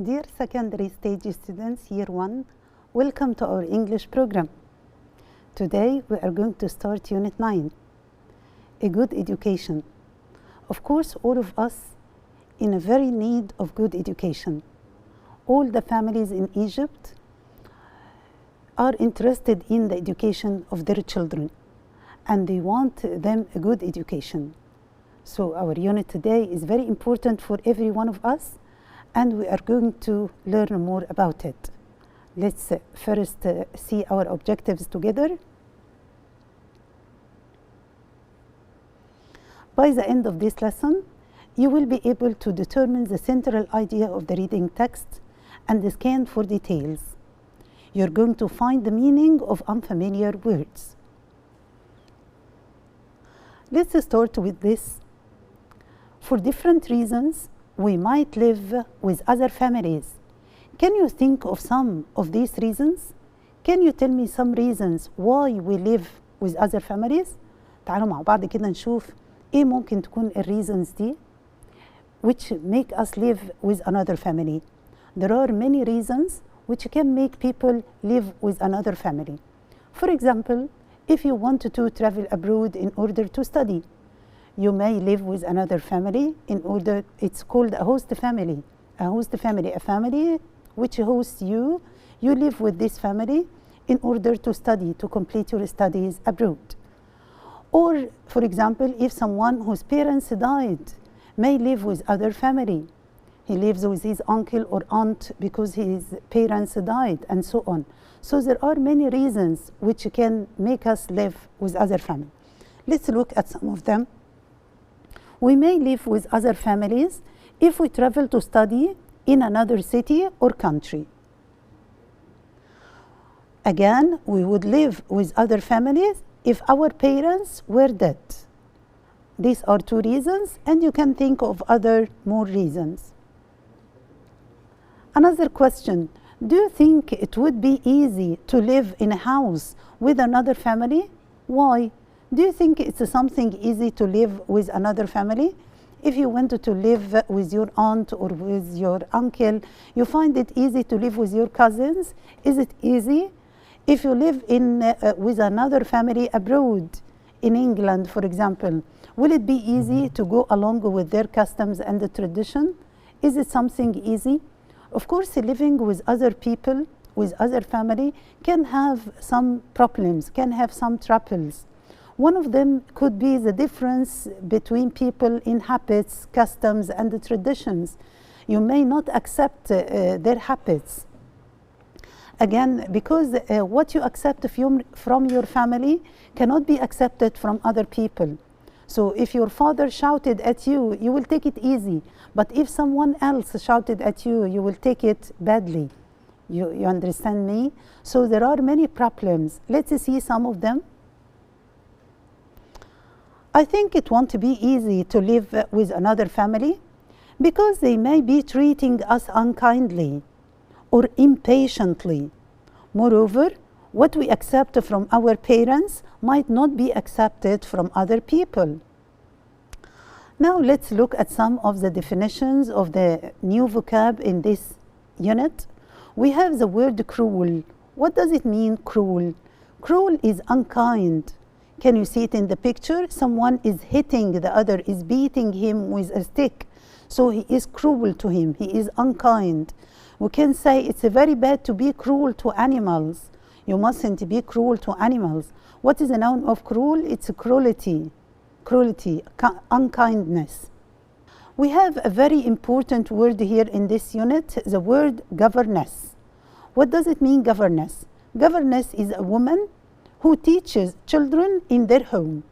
Dear secondary stage students, year 1, welcome to our English program. Today we are going to start unit 9, a good education. Of course, all of us in a very need of good education. All the families in Egypt are interested in the education of their children and they want them a good education. So our unit today is very important for every one of us and we are going to learn more about it. Let's first see our objectives together. By the end of this lesson, you will be able to determine the central idea of the reading text and scan for details. You're going to find the meaning of unfamiliar words. Let's start with this. For different reasons, we might live with other families. Can you think of some of these reasons? Can you tell me some reasons why we live with other families? تعالوا مع بعض كده نشوف إيه ممكن تكون الreasons دي which make us live with another family. There are many reasons which can make people live with another family. For example, if you want to travel abroad in order to study, you may live with another family in order, it's called a host family. A host family, a family which hosts you, you live with this family in order to study, to complete your studies abroad. Or, for example, if someone whose parents died may live with other family. He lives with his uncle or aunt because his parents died and so on. So there are many reasons which can make us live with other family. Let's look at some of them. We may live with other families if we travel to study in another city or country. Again, we would live with other families if our parents were dead. These are two reasons, and you can think of other more reasons. Another question, do you think it would be easy to live in a house with another family? Why? Do you think it's something easy to live with another family? If you wanted to live with your aunt or with your uncle, you find it easy to live with your cousins? Is it easy? If you live with another family abroad, in England, for example, will it be easy to go along with their customs and the tradition? Is it something easy? Of course, living with other people, with other family, can have some problems, can have some troubles. One of them could be the difference between people in habits, customs, and the traditions. You may not accept their habits. Again, because what you accept from your family cannot be accepted from other people. So if your father shouted at you, you will take it easy. But if someone else shouted at you, you will take it badly. You understand me? So there are many problems. Let's see some of them. I think it won't be easy to live with another family because they may be treating us unkindly or impatiently. Moreover, what we accept from our parents might not be accepted from other people. Now let's look at some of the definitions of the new vocab in this unit. We have the word cruel. What does it mean, cruel? Cruel is unkind. Can you see it in the picture? Someone is hitting the other, is beating him with a stick. So he is cruel to him, he is unkind. We can say it's very bad to be cruel to animals. You mustn't be cruel to animals. What is the noun of cruel? It's cruelty, unkindness. We have a very important word here in this unit, the word governess. What does it mean, governess? Governess is a woman who teaches children in their home.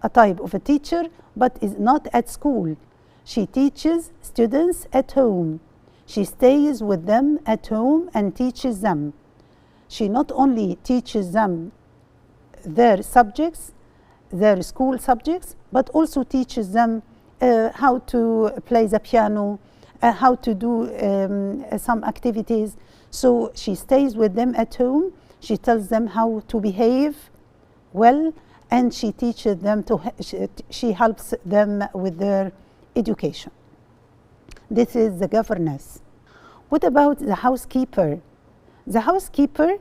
A type of a teacher, but is not at school. She teaches students at home. She stays with them at home and teaches them. She not only teaches them their subjects, their school subjects, but also teaches them how to play the piano, how to do some activities. So she stays with them at home. She tells them how to behave well, and she teaches them she helps them with their education. This is the governess. What about the housekeeper? The housekeeper,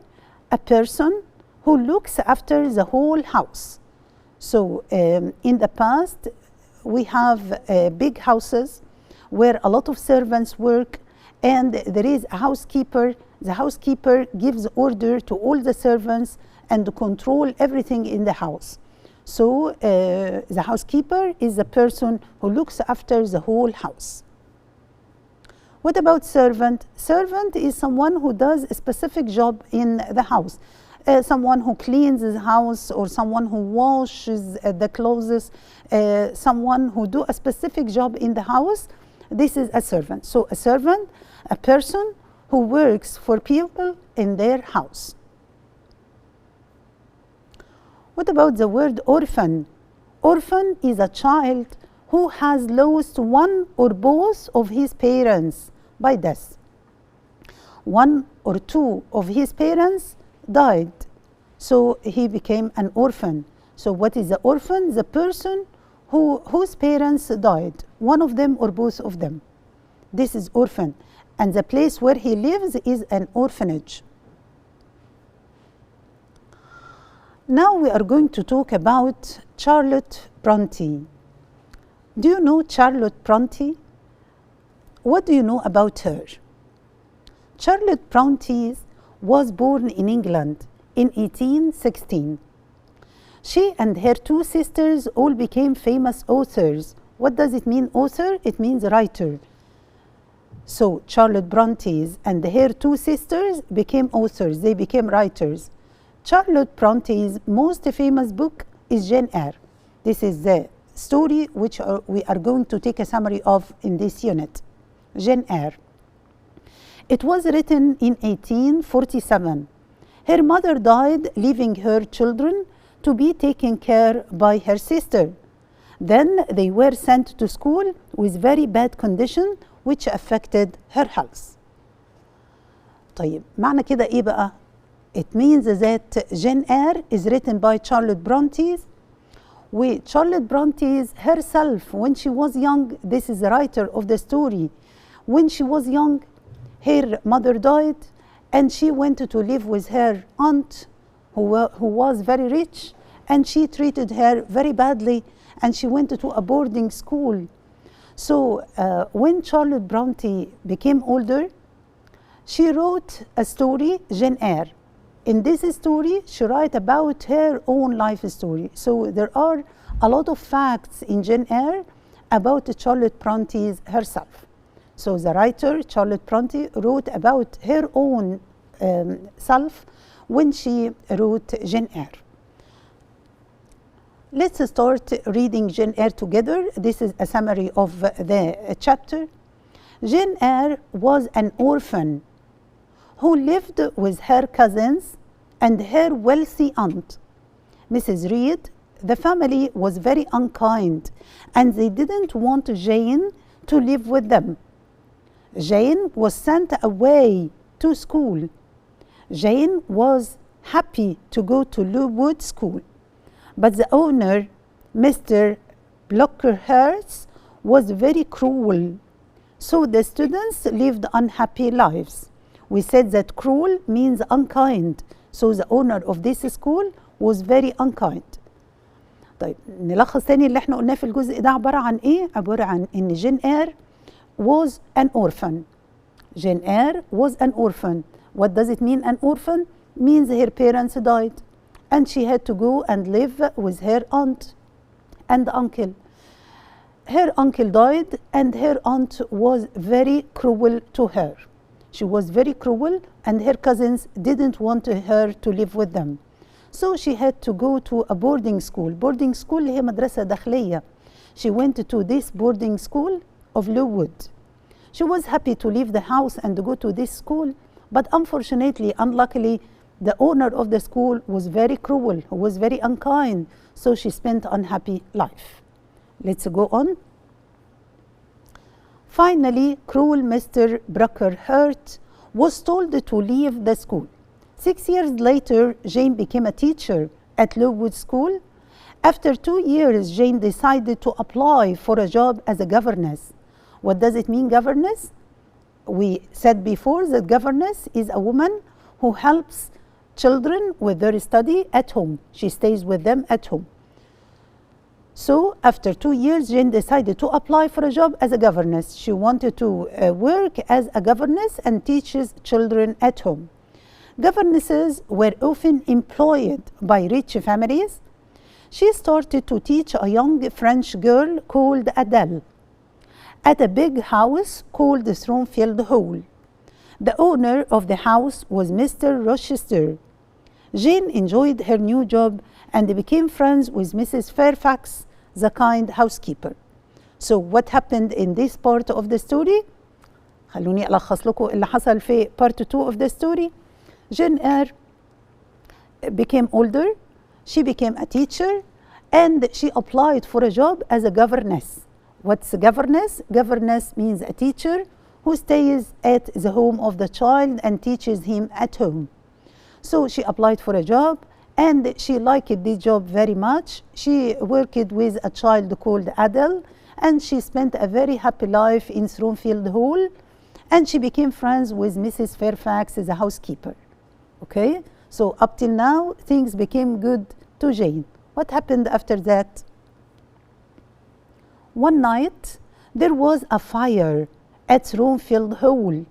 a person who looks after the whole house. So in the past, we have big houses where a lot of servants work, and there is a housekeeper. The housekeeper gives order to all the servants and control everything in the house. So the housekeeper is the person who looks after the whole house. What about servant? Servant is someone who does a specific job in the house. Someone who cleans the house, or someone who washes the clothes, someone who do a specific job in the house. This is a servant. So a servant, a person who works for people in their house. What about the word orphan? Orphan is a child who has lost one or both of his parents by death. One or two of his parents died, so he became an orphan. So what is the orphan? The person whose parents died, one of them or both of them. This is orphan, and the place where he lives is an orphanage. Now we are going to talk about Charlotte Bronte. Do you know Charlotte Bronte? What do you know about her? Charlotte Bronte was born in England in 1816. She and her two sisters all became famous authors. What does it mean, author? It means writer. So Charlotte Bronte and her two sisters became authors. They became writers. Charlotte Bronte's most famous book is Jane Eyre. This is the story which we are going to take a summary of in this unit. Jane Eyre. It was written in 1847. Her mother died, leaving her children to be taken care by her sister. Then they were sent to school with very bad condition which affected her health. طيب معنى كده ايه بقى؟ It means that Jane Eyre is written by Charlotte Bronte. Charlotte Bronte herself, when she was young, this is the writer of the story. When she was young, her mother died, and she went to live with her aunt, who was very rich, and she treated her very badly, and she went to a boarding school. So when Charlotte Bronte became older, she wrote a story, Jane Eyre. In this story, she writes about her own life story. So there are a lot of facts in Jane Eyre about Charlotte Bronte herself. So the writer, Charlotte Bronte, wrote about her own self when she wrote Jane Eyre. Let's start reading Jane Eyre together. This is a summary of the chapter. Jane Eyre was an orphan who lived with her cousins and her wealthy aunt, Mrs. Reed. The family was very unkind, and they didn't want Jane to live with them. Jane was sent away to school. Jane was happy to go to Lowood School, but the owner, Mr. Blockerhurst, was very cruel, so the students lived unhappy lives. We said that cruel means unkind, so the owner of this school was very unkind. طيب نلخص تاني اللي احنا قلناه في الجزء ده عبارة عن ايه؟ عبارة عن ان جين اير was an orphan. Jane Eyre was an orphan. What does it mean, an orphan? Means her parents died and she had to go and live with her aunt and uncle. Her uncle died and her aunt was very cruel to her. She was very cruel and her cousins didn't want her to live with them. So she had to go to a boarding school. Boarding school هي مدرسة داخلية. She went to this boarding school of Lowood. She was happy to leave the house and go to this school, but unfortunately, unluckily, the owner of the school was very cruel, was very unkind, so she spent an unhappy life. Let's go on. Finally, cruel Mr. Brockerhurst was told to leave the school. 6 years later, Jane became a teacher at Lowood School. After 2 years, Jane decided to apply for a job as a governess. What does it mean, governess? we said before that governess is a woman who helps children with their study at home. She stays with them at home. So after 2 years, Jane decided to apply for a job as a governess. She wanted to work as a governess and teaches children at home. Governesses were often employed by rich families. She started to teach a young French girl called Adele at a big house called the Thornfield Hall. The owner of the house was Mr. Rochester. Jane enjoyed her new job and became friends with Mrs. Fairfax, the kind housekeeper. So what happened in this part of the story? خلوني ألخص لكم اللي حصل في part 2 of the story. Jane Eyre became older, she became a teacher, and she applied for a job as a governess. What's a governess? Governess means a teacher who stays at the home of the child and teaches him at home. So she applied for a job and she liked this job very much. She worked with a child called Adele and she spent a very happy life in Thornfield Hall, and she became friends with Mrs. Fairfax as a housekeeper. Okay, so up till now things became good to Jane. What happened after that? One night there was a fire at Thornfield Hall.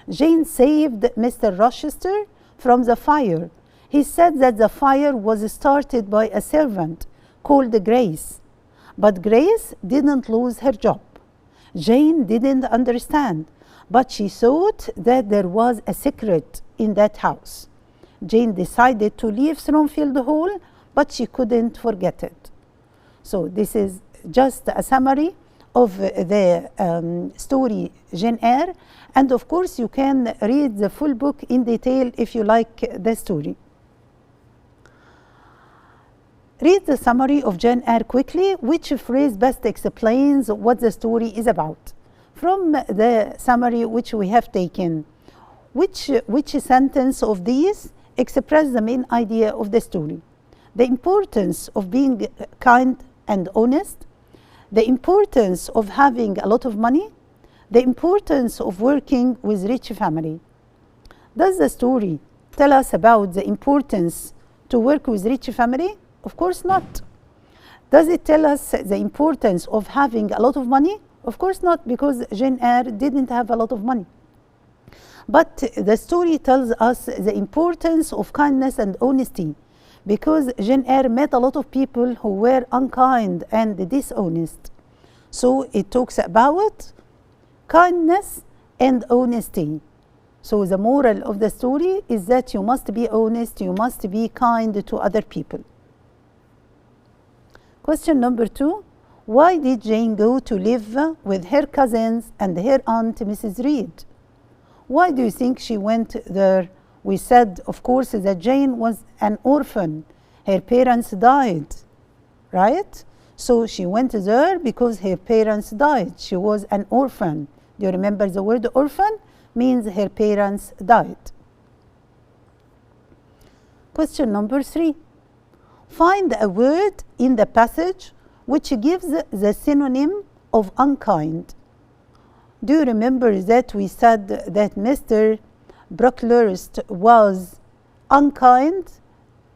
Jane saved Mr. Rochester from the fire. He said that the fire was started by a servant called Grace, but Grace didn't lose her job. Jane didn't understand, but she thought that there was a secret in that house. Jane decided to leave Thornfield Hall, but she couldn't forget it. So this is just a summary of the story Jane Eyre, and of course you can read the full book in detail if you like the story. Read the summary of Jane Eyre quickly. Which phrase best explains what the story is about? From the summary which we have taken, which sentence of these express the main idea of the story? The importance of being kind and honest, the importance of having a lot of money, the importance of working with rich family. Does the story tell us about the importance to work with rich family? Of course not. Does it tell us the importance of having a lot of money? Of course not, because Jane Eyre didn't have a lot of money. But the story tells us the importance of kindness and honesty, because Jane Eyre met a lot of people who were unkind and dishonest. So it talks about kindness and honesty. So the moral of the story is that you must be honest, you must be kind to other people. Question number 2. Why did Jane go to live with her cousins and her aunt, Mrs. Reed? Why do you think she went there? We said, of course, that Jane was an orphan. Her parents died, right? So she went there because her parents died. She was an orphan. Do you remember the word orphan? Means her parents died. Question number 3. Find a word in the passage which gives the synonym of unkind. Do you remember that we said that Mr. Brocklehurst was unkind?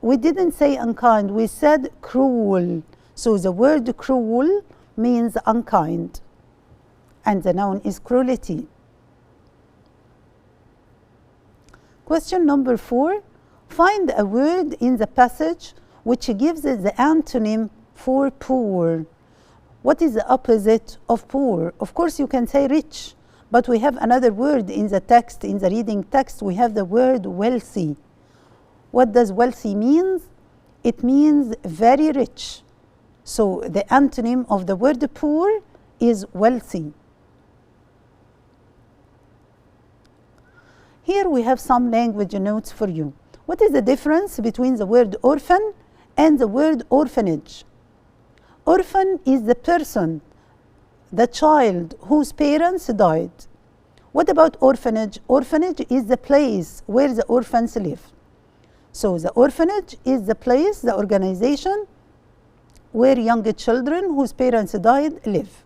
We didn't say unkind, we said cruel. So the word cruel means unkind, and the noun is cruelty. Question number 4. Find a word in the passage which gives the antonym for poor. What is the opposite of poor? Of course, you can say rich, but we have another word in the text, in the reading text, we have the word wealthy. What does wealthy mean? It means very rich. So the antonym of the word poor is wealthy. Here we have some language notes for you. What is the difference between the word orphan and the word orphanage? Orphan is the person, the child whose parents died. What about orphanage? Orphanage is the place where the orphans live. So the orphanage is the place, the organization where young children whose parents died live.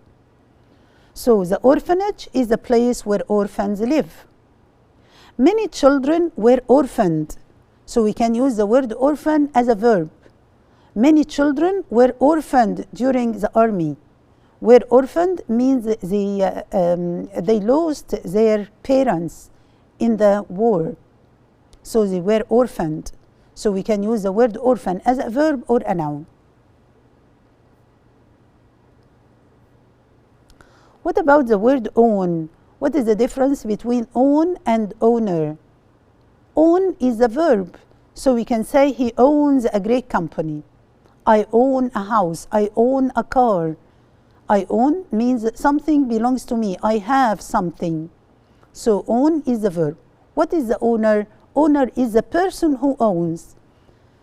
So the orphanage is a place where orphans live. Many children were orphaned. So we can use the word orphan as a verb. Many children were orphaned during the army. Were orphaned means they lost their parents in the war. So they were orphaned. So we can use the word orphan as a verb or a noun. What about the word own? What is the difference between own and owner? Own is a verb. So we can say he owns a great company. I own a house. I own a car. I own means something belongs to me. I have something. So own is the verb. What is the owner? Owner is the person who owns.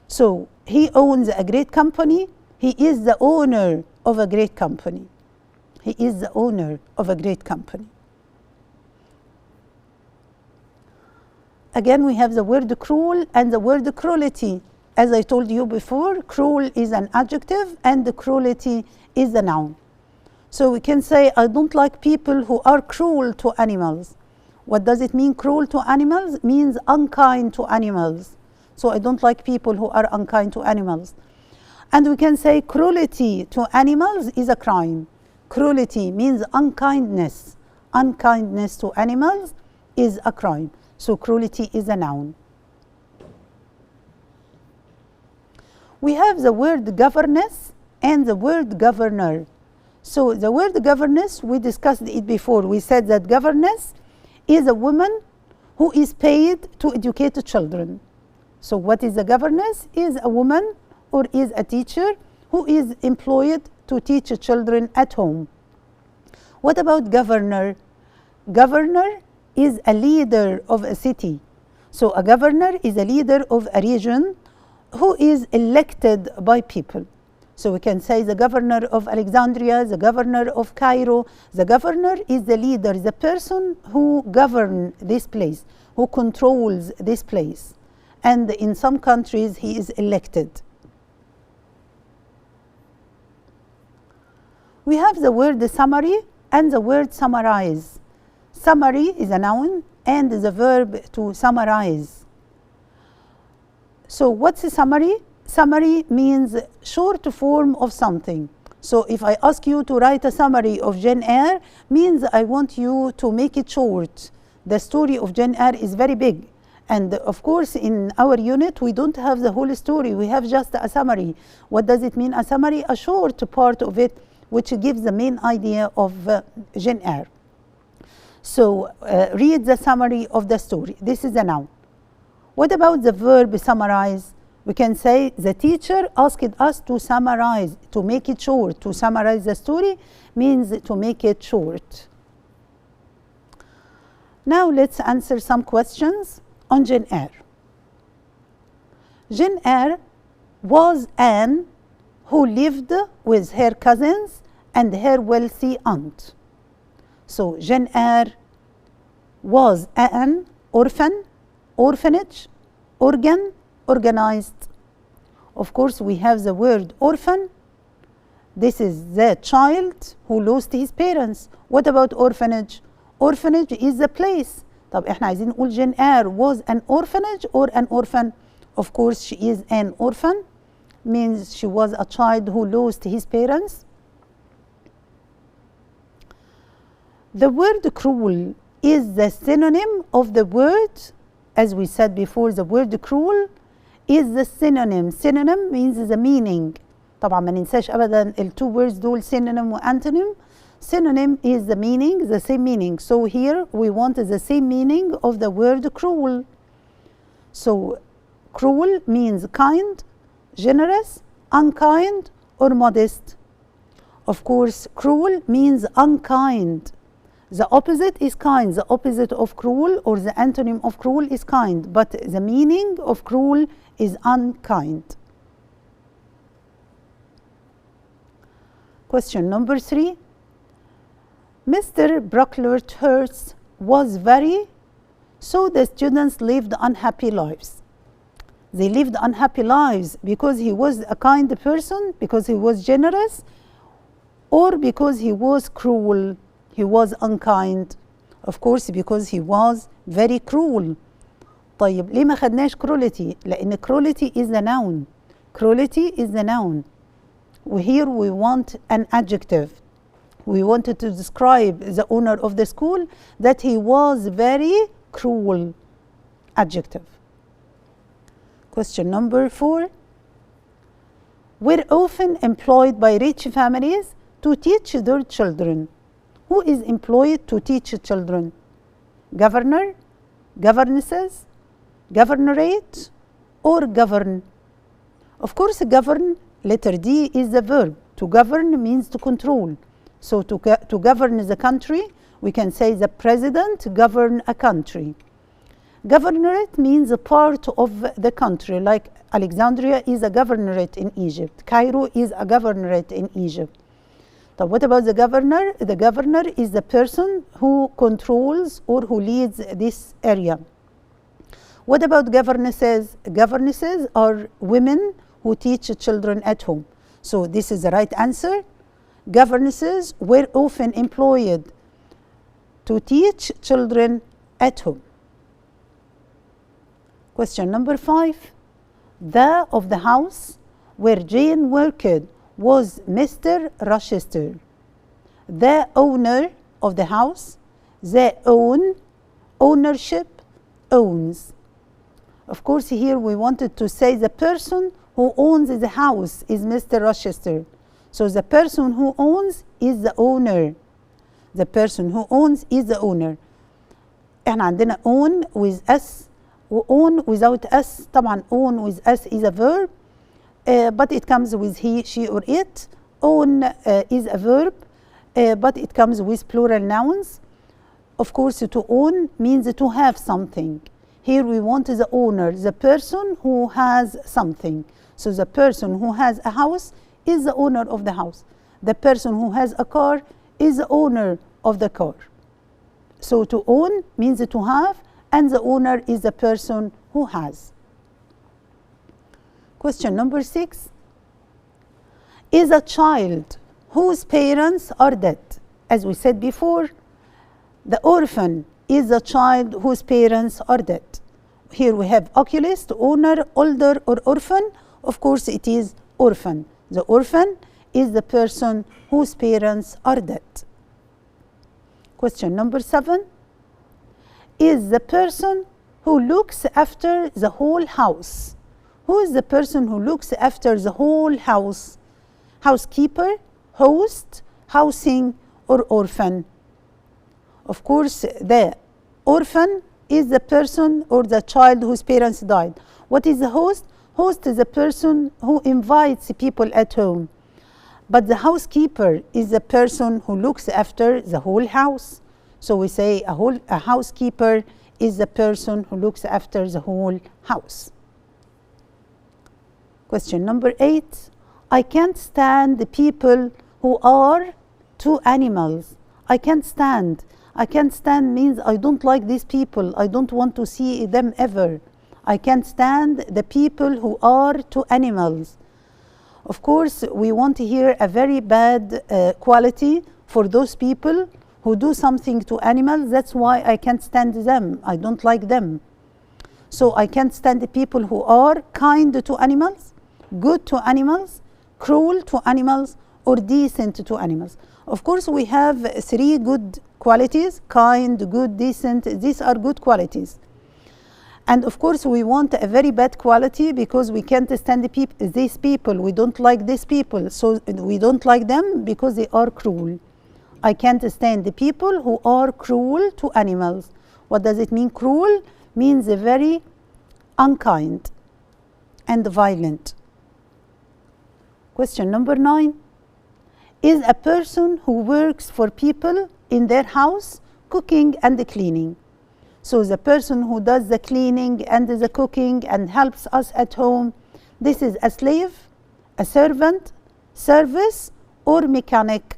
So he owns a great company. He is the owner of a great company. He is the owner of a great company. Again, we have the word cruel and the word cruelty. As I told you before, cruel is an adjective and the cruelty is a noun. So we can say, I don't like people who are cruel to animals. What does it mean, cruel to animals? It means unkind to animals. So I don't like people who are unkind to animals. And we can say cruelty to animals is a crime. Cruelty means unkindness. Unkindness to animals is a crime. So cruelty is a noun. We have the word governess and the word governor. So the word governess, we discussed it before. We said that governess is a woman who is paid to educate the children. So what is a governess? Is a woman or is a teacher who is employed to teach children at home. What about governor? Governor is a leader of a city. So a governor is a leader of a region who is elected by people. So we can say the governor of Alexandria, the governor of Cairo. The governor is the leader, the person who governs this place, who controls this place. And in some countries, he is elected. We have the word summary and the word summarize. Summary is a noun and the verb to summarize. So what's a summary? Summary means short form of something. So if I ask you to write a summary of Jane Eyre, means I want you to make it short. The story of Jane Eyre is very big. And of course, in our unit, we don't have the whole story. We have just a summary. What does it mean, a summary? A short part of it, which gives the main idea of Jane Eyre. So read the summary of the story. This is a noun. What about the verb summarize? We can say the teacher asked us to summarize, to make it short. To summarize the story means to make it short. Now let's answer some questions on Jane Eyre. Jane Eyre was Anne who lived with her cousins and her wealthy aunt. So Jane Eyre was Anne, orphan, orphanage, organ, organized. Of course, we have the word orphan. This is the child who lost his parents. What about orphanage? Orphanage is the place. طب احنا عايزين نقول Jane Eyre was an orphanage or an orphan. Of course, she is an orphan. Means she was a child who lost his parents. The word cruel is the synonym of the word. As we said before, the word cruel is the synonym. Synonym means the meaning. طبعا ما ننساش ابدا ال two words دول synonym و antonym. Synonym is the meaning, the same meaning. So here we want the same meaning of the word cruel. So cruel means kind, generous, unkind, or modest. Of course, cruel means unkind. The opposite is kind. The opposite of cruel or the antonym of cruel is kind. But the meaning of cruel is unkind. Question number 3. Mr. Brocklehurst was very, so the students lived unhappy lives. They lived unhappy lives because he was a kind person, because he was generous, or because he was cruel. he was unkind? Of course because he was very cruel. طيب ليه ما خدناش cruelty؟ لأن cruelty is the noun. Cruelty is the noun. Here we want an adjective. We wanted to describe the owner of the school that he was very cruel. Adjective. Question number 4. Were often employed by rich families to teach their children. Who is employed to teach children? Governor, governesses, governorate, or govern? Of course, govern, letter D, is the verb. To govern means to control. So to govern the country, we can say the president govern a country. Governorate means a part of the country, like Alexandria is a governorate in Egypt. Cairo is a governorate in Egypt. But what about the governor? The governor is the person who controls or who leads this area. What about governesses? Governesses are women who teach children at home. So this is the right answer. Governesses were often employed to teach children at home. Question number 5. The of the house where Jane worked was Mr. Rochester. The owner of the house, the own, ownership, owns. Of course, here we wanted to say the person who owns the house is Mr. Rochester. So the person who owns is the owner. The person who owns is the owner. احنا عندنا own with s و own without s. طبعا own with s is a verb, but it comes with he, she, or it. Own is a verb, but it comes with plural nouns. Of course, to own means to have something. Here we want the owner, the person who has something. So the person who has a house is the owner of the house. The person who has a car is the owner of the car. So to own means to have, and the owner is the person who has. Question number 6. Is a child whose parents are dead. As we said before, the orphan is a child whose parents are dead. Here we have oculist, owner, older, or orphan. Of course, it is orphan. The orphan is the person whose parents are dead. Question number 7. Is the person who looks after the whole house. Who is the person who looks after the whole house? Housekeeper, host, housing, or orphan? Of course, the orphan is the person or the child whose parents died. What is the host? Host is the person who invites people at home. But the housekeeper is the person who looks after the whole house. So we say a housekeeper is the person who looks after the whole house. Question number 8. I can't stand the people who are two animals. I can't stand. I can't stand means I don't like these people. I don't want to see them ever. I can't stand the people who are two animals. Of course, we want to hear a very bad quality for those people who do something to animals. That's why I can't stand them. I don't like them. So I can't stand the people who are kind to animals, good to animals, cruel to animals, or decent to animals. Of course, we have 3 good qualities: kind, good, decent. These are good qualities. And of course, we want a very bad quality because we can't stand these people. We don't like these people. So we don't like them because they are cruel. I can't stand the people who are cruel to animals. What does it mean? Cruel means very unkind and violent. Question number 9. Is a person who works for people in their house, cooking and cleaning. So the person who does the cleaning and the cooking and helps us at home, this is a slave, a servant, service, or mechanic.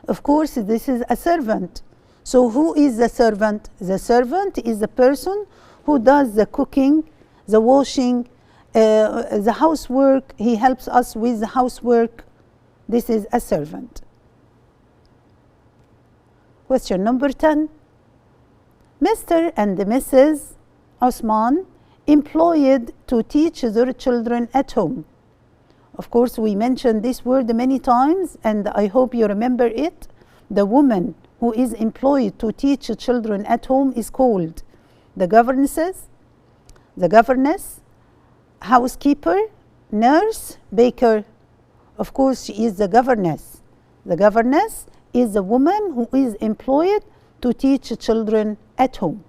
Of course, this is a servant. So who is the servant? The servant is the person who does the cooking, the washing, the housework. He helps us with the housework. This is a servant. Question number 10. Mr. and Mrs. Osman employed to teach their children at home. Of course, we mentioned this word many times, and I hope you remember it. The woman who is employed to teach children at home is called the governess, housekeeper, nurse, baker. Of course, she is the governess. The governess is the woman who is employed to teach children at home.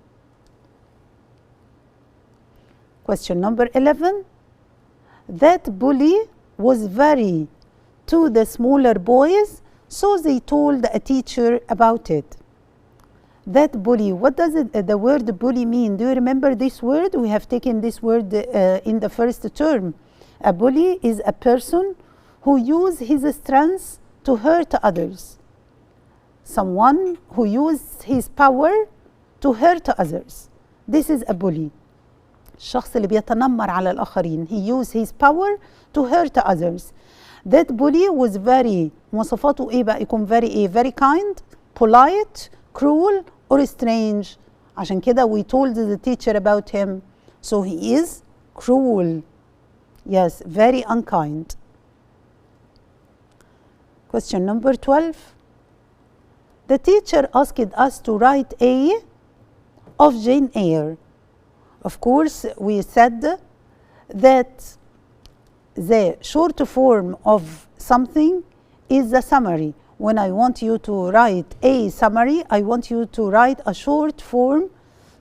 Question number 11. That bully was very to the smaller boys, so they told a teacher about it. That bully, what does the word bully mean? Do you remember this word? We have taken this word in the first term. A bully is a person who uses his strength to hurt others. Someone who uses his power to hurt others. This is a bully. الشخص اللي بيتنمر على الآخرين. He used his power to hurt others. That bully was very, مواصفاته إيه بقى؟ يكون very kind, polite, cruel, or strange. عشان كده we told the teacher about him. So he is cruel. Yes, very unkind. Question number 12. The teacher asked us to write A of Jane Eyre. Of course, we said that the short form of something is the summary. When I want you to write a summary, I want you to write a short form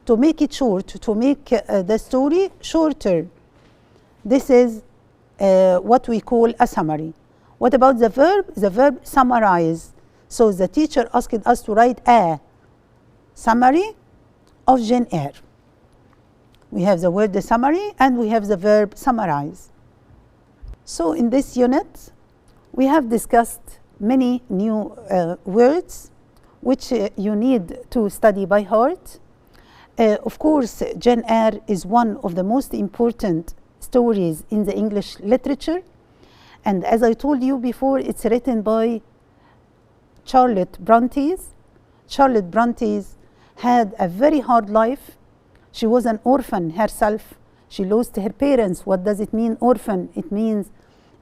to make it short, to make the story shorter. This is what we call a summary. What about the verb? The verb summarize. So the teacher asked us to write a summary of Jane Eyre. We have the word the summary and we have the verb summarize. So in this unit, we have discussed many new words which you need to study by heart. Of course, Jane Eyre is one of the most important stories in the English literature. And as I told you before, it's written by Charlotte Bronte. Charlotte Bronte had a very hard life. She was an orphan herself. She lost her parents. What does it mean, orphan? It means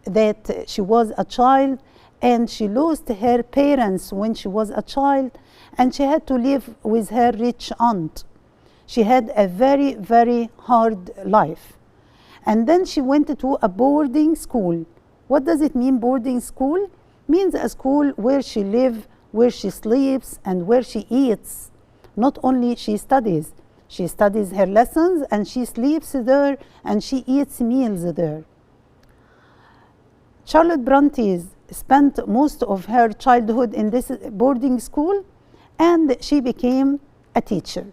that she was a child and she lost her parents when she was a child, and she had to live with her rich aunt. She had a very, very hard life. And then she went to a boarding school. What does it mean, boarding school? Means a school where she lives, where she sleeps, and where she eats. Not only she studies her lessons and she sleeps there and she eats meals there. Charlotte Bronte spent most of her childhood in this boarding school and she became a teacher.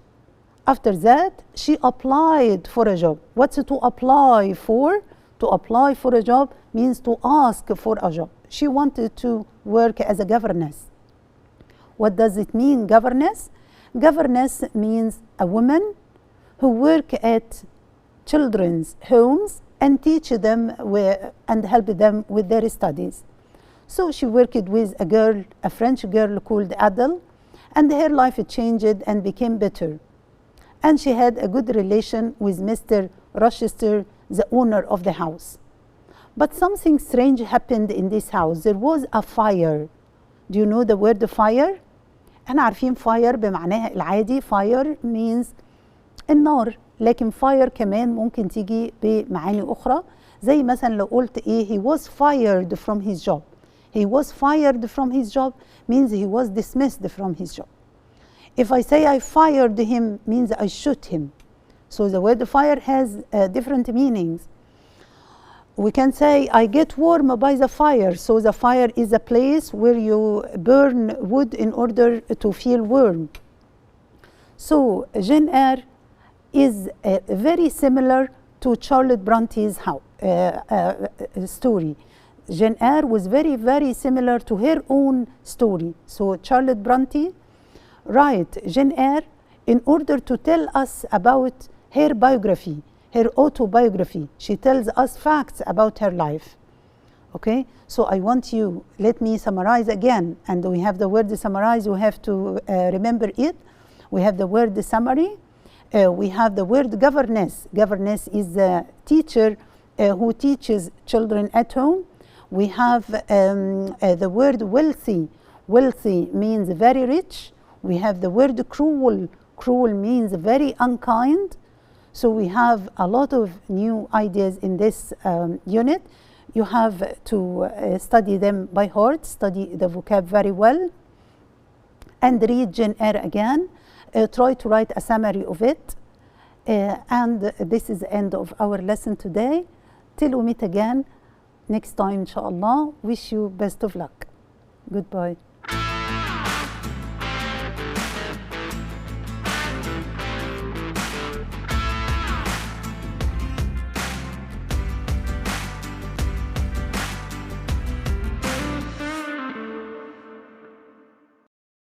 After that, she applied for a job. What's to apply for? To apply for a job means to ask for a job. She wanted to work as a governess. What does it mean, governess? Governess means a woman who work at children's homes and teach them and help them with their studies. So she worked with a girl, a French girl called Adele, and her life changed and became better. And she had a good relation with Mr. Rochester, the owner of the house. But something strange happened in this house. There was a fire. Do you know the word fire? احنا عارفين fire بمعناها العادي. Fire means النار، لكن fire كمان ممكن تيجي بمعاني أخرى. زي مثلا لو قلت إيه he was fired from his job. He was fired from his job means he was dismissed from his job. If I say I fired him means I shoot him. So the word fire has different meanings. We can say I get warm by the fire. So the fire is a place where you burn wood in order to feel warm. So Jane Eyre is very similar to Charlotte Bronte's story. Jane Eyre was very, very similar to her own story. So Charlotte Bronte wrote Jane Eyre in order to tell us about her biography, her autobiography. She tells us facts about her life. Okay, so I want you, let me summarize again. And we have the word summarize, you have to remember it. We have the word summary. We have the word governess. Governess is a teacher who teaches children at home. We have the word wealthy. Wealthy means very rich. We have the word cruel. Cruel means very unkind. So we have a lot of new ideas in this unit. You have to study them by heart, study the vocab very well, and read Jane Eyre again. Try to write a summary of it. And this is the end of our lesson today. Till we meet again next time, inshallah. Wish you best of luck. Goodbye.